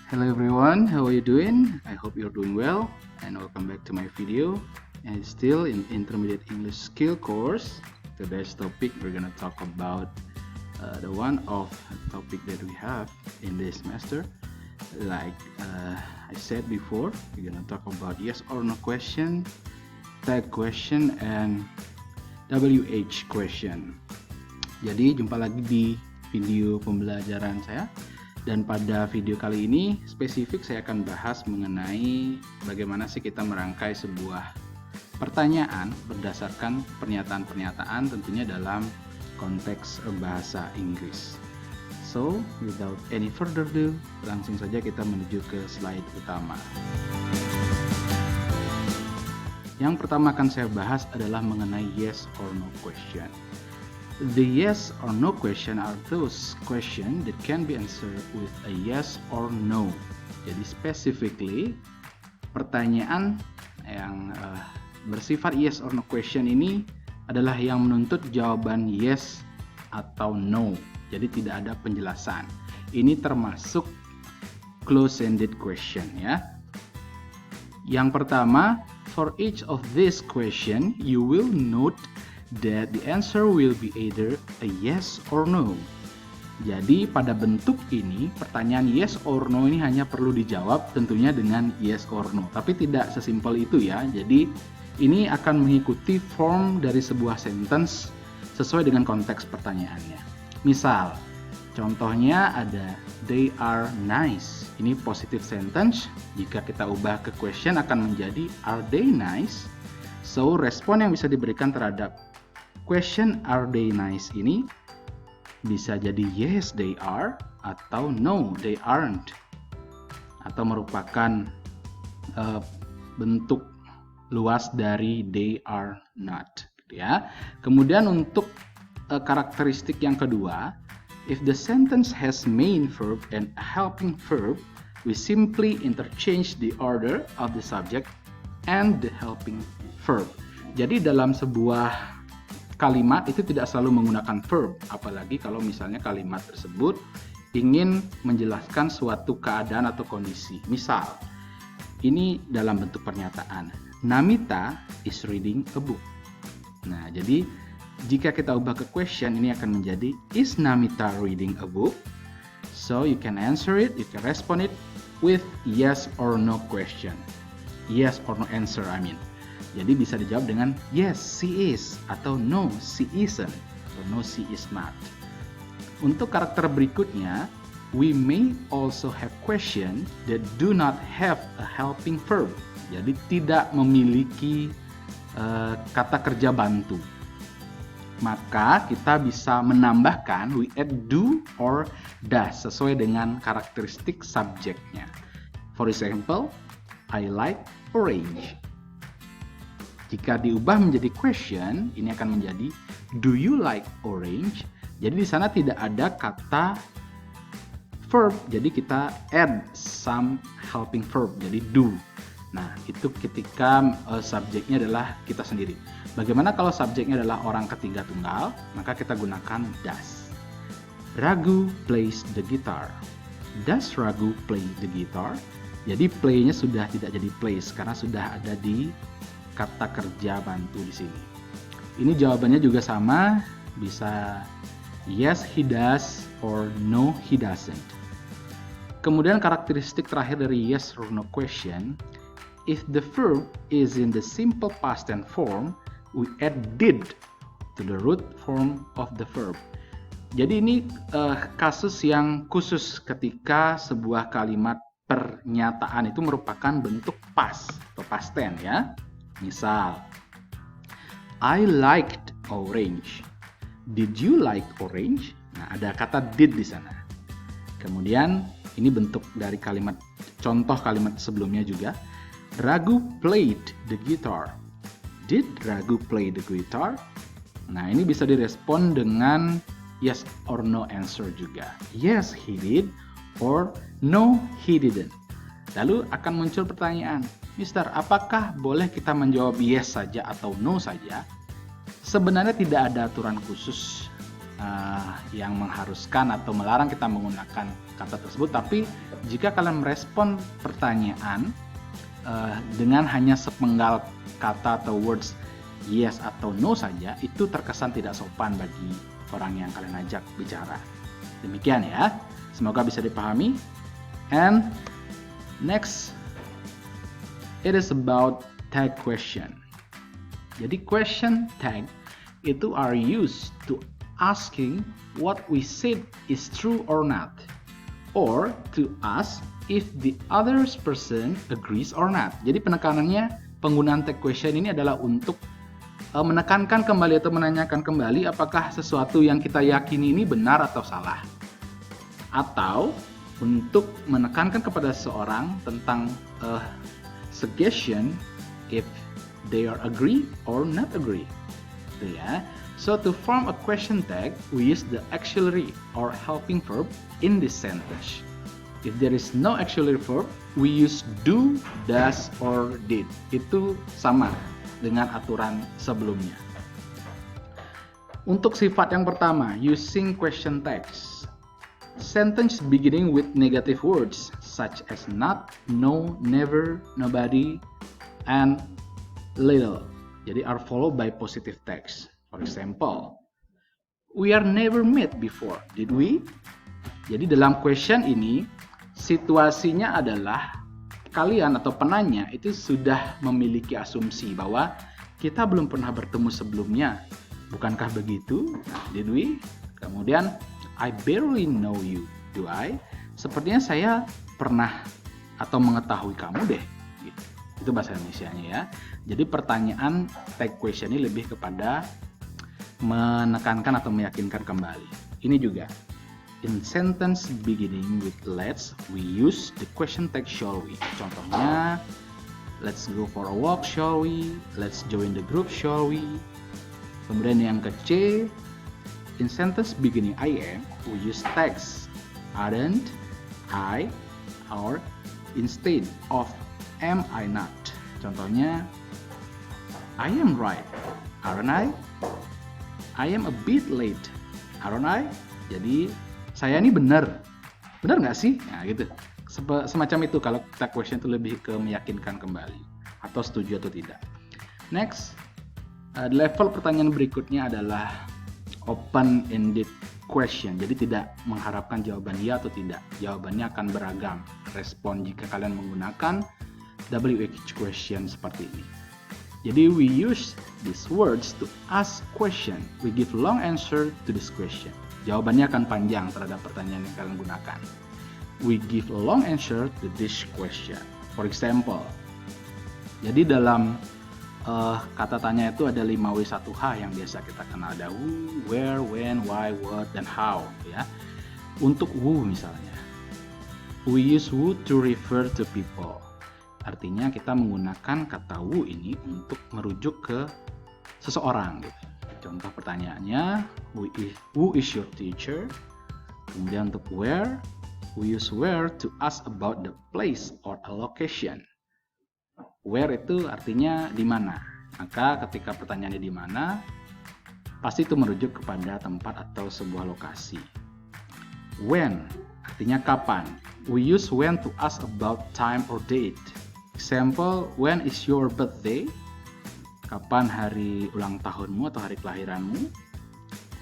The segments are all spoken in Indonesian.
Hello everyone, how are you doing? I hope you're doing well and welcome back to my video. And still in Intermediate English Skill course. Today's topic we're gonna talk about the one of topic that we have in this semester. Like I said before, we're gonna talk about yes or no question, tag question, and WH question. Jadi jumpa lagi di video pembelajaran saya. Dan pada video kali ini spesifik saya akan bahas mengenai bagaimana sih kita merangkai sebuah pertanyaan berdasarkan pernyataan-pernyataan tentunya dalam konteks bahasa Inggris. So, without any further ado, langsung saja kita menuju ke slide utama. Yang pertama akan saya bahas adalah mengenai yes or no question. The yes or no question are those questions that can be answered with a yes or no. Jadi specifically pertanyaan yang bersifat yes or no question ini adalah yang menuntut jawaban yes atau no. Jadi tidak ada penjelasan. Ini termasuk close-ended question ya. Yang pertama, for each of these question you will note that the answer will be either a yes or no. Jadi pada bentuk ini pertanyaan yes or no ini hanya perlu dijawab tentunya dengan yes or no. Tapi tidak sesimpel itu ya. Jadi ini akan mengikuti form dari sebuah sentence sesuai dengan konteks pertanyaannya. Misal, contohnya ada they are nice. Ini positive sentence. Jika kita ubah ke question akan menjadi are they nice? So respon yang bisa diberikan terhadap question are they nice ini bisa jadi yes they are atau no they aren't, atau merupakan bentuk luas dari they are not gitu ya. Kemudian untuk karakteristik yang kedua, if the sentence has main verb and a helping verb, we simply interchange the order of the subject and the helping verb. Jadi dalam sebuah kalimat itu tidak selalu menggunakan verb, apalagi kalau misalnya kalimat tersebut ingin menjelaskan suatu keadaan atau kondisi. Misal, ini dalam bentuk pernyataan, Namita is reading a book. Nah, jadi jika kita ubah ke question, ini akan menjadi is Namita reading a book? So you can answer it, you can respond it with yes or no question. Yes or no answer, I mean. Jadi bisa dijawab dengan yes, she is, atau no, she isn't, atau no, she is not. Untuk karakter berikutnya, we may also have question that do not have a helping verb. Jadi tidak memiliki kata kerja bantu. Maka kita bisa menambahkan we add do or does sesuai dengan karakteristik subjeknya. For example, I like orange. Jika diubah menjadi question, ini akan menjadi do you like orange? Jadi di sana tidak ada kata verb, jadi kita add some helping verb, jadi do. Nah, itu ketika subjeknya adalah kita sendiri. Bagaimana kalau subjeknya adalah orang ketiga tunggal? Maka kita gunakan does. Ragu plays the guitar. Does Ragu play the guitar? Jadi play-nya sudah tidak jadi plays karena sudah ada di kata kerja bantu di sini. Ini jawabannya juga sama, bisa yes he does or no he doesn't. Kemudian karakteristik terakhir dari yes or no question, if the verb is in the simple past tense form, we add did to the root form of the verb. Jadi ini kasus yang khusus ketika sebuah kalimat pernyataan itu merupakan bentuk past atau past tense ya. Misal, I liked orange. Did you like orange? Nah, ada kata did di sana. Kemudian ini bentuk dari kalimat contoh kalimat sebelumnya juga. Ragu played the guitar. Did Ragu play the guitar? Nah, ini bisa direspon dengan yes or no answer juga. Yes, he did, or no, he didn't. Lalu akan muncul pertanyaan, Mister, apakah boleh kita menjawab yes saja atau no saja? Sebenarnya tidak ada aturan khusus yang mengharuskan atau melarang kita menggunakan kata tersebut, tapi jika kalian merespon pertanyaan dengan hanya sepenggal kata atau words yes atau no saja, itu terkesan tidak sopan bagi orang yang kalian ajak bicara. Demikian ya, semoga bisa dipahami. And next, it is about tag question. Jadi question tag itu are used to asking what we said is true or not, or to ask if the other person agrees or not. Jadi penekanannya penggunaan tag question ini adalah untuk menekankan kembali atau menanyakan kembali apakah sesuatu yang kita yakini ini benar atau salah. Atau untuk menekankan kepada seseorang tentang suggestion if they are agree or not agree. Gitu ya. So to form a question tag, we use the auxiliary or helping verb in this sentence. If there is no auxiliary verb, we use do, does, or did. Itu sama dengan aturan sebelumnya. Untuk sifat yang pertama, using question tags. Sentence beginning with negative words such as not, no, never, nobody, and little. Jadi are followed by positive tags. For example, we are never met before, did we? Jadi dalam question ini, situasinya adalah kalian atau penanya itu sudah memiliki asumsi bahwa kita belum pernah bertemu sebelumnya. Bukankah begitu? Nah, did we? Kemudian, I barely know you, do I? Sepertinya saya pernah atau mengetahui kamu deh. Gitu. Itu bahasa Indonesianya ya. Jadi pertanyaan tag question ini lebih kepada menekankan atau meyakinkan kembali. Ini juga. In sentence beginning with let's, we use the question tag shall we. Contohnya, let's go for a walk, shall we? Let's join the group, shall we? Kemudian yang ke C, in sentence beginning I am, we use tags aren't, I, or instead of am I not. Contohnya, I am right, aren't I? I am a bit late, aren't I? Jadi saya ini benar nggak sih? Nah gitu, semacam itu kalau tag question itu lebih ke meyakinkan kembali atau setuju atau tidak. Next, level pertanyaan berikutnya adalah open-ended question. Jadi tidak mengharapkan jawaban ya atau tidak. Jawabannya akan beragam respon jika kalian menggunakan WH question seperti ini. Jadi we use these words to ask question. We give long answer to this question. Jawabannya akan panjang terhadap pertanyaan yang kalian gunakan. We give a long answer to this question. For example, jadi dalam kata tanya itu ada 5W1H yang biasa kita kenal. Ada who, where, when, why, what, dan how. Ya. Untuk who misalnya, we use who to refer to people. Artinya kita menggunakan kata who ini untuk merujuk ke seseorang. Gitu. Contoh pertanyaannya, who is your teacher? Kemudian untuk where, we use where to ask about the place or a location. Where itu artinya di mana. Maka ketika pertanyaannya di mana, pasti itu merujuk kepada tempat atau sebuah lokasi. When artinya kapan. We use when to ask about time or date. Example, when is your birthday? Kapan hari ulang tahunmu atau hari kelahiranmu.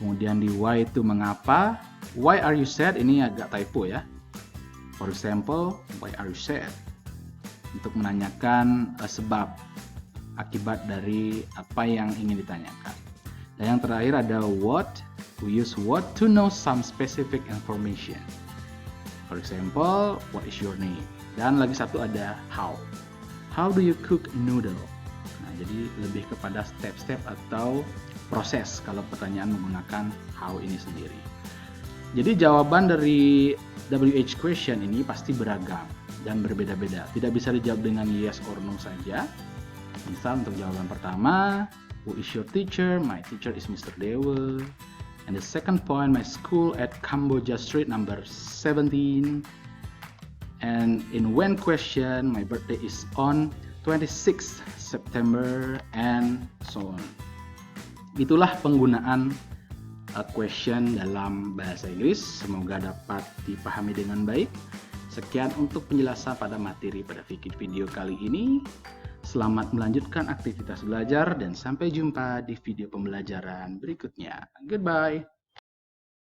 Kemudian di why itu mengapa. Why are you sad? Ini agak typo ya. For example, why are you sad? Untuk menanyakan sebab akibat dari apa yang ingin ditanyakan. Dan yang terakhir ada what. We use what to know some specific information. For example, what is your name? Dan lagi satu ada how. How do you cook noodle? Nah, jadi lebih kepada step-step atau proses kalau pertanyaan menggunakan how ini sendiri. Jadi jawaban dari WH question ini pasti beragam dan berbeda-beda. Tidak bisa dijawab dengan yes or no saja. Misal untuk jawaban pertama, who is your teacher? My teacher is Mr. Dewa. And the second point, my school at Kamboja Street number 17. And in when question, my birthday is on 26th September and so on. Itulah penggunaan question dalam bahasa Inggris. Semoga dapat dipahami dengan baik. Sekian untuk penjelasan pada materi pada video kali ini. Selamat melanjutkan aktivitas belajar dan sampai jumpa di video pembelajaran berikutnya. Goodbye.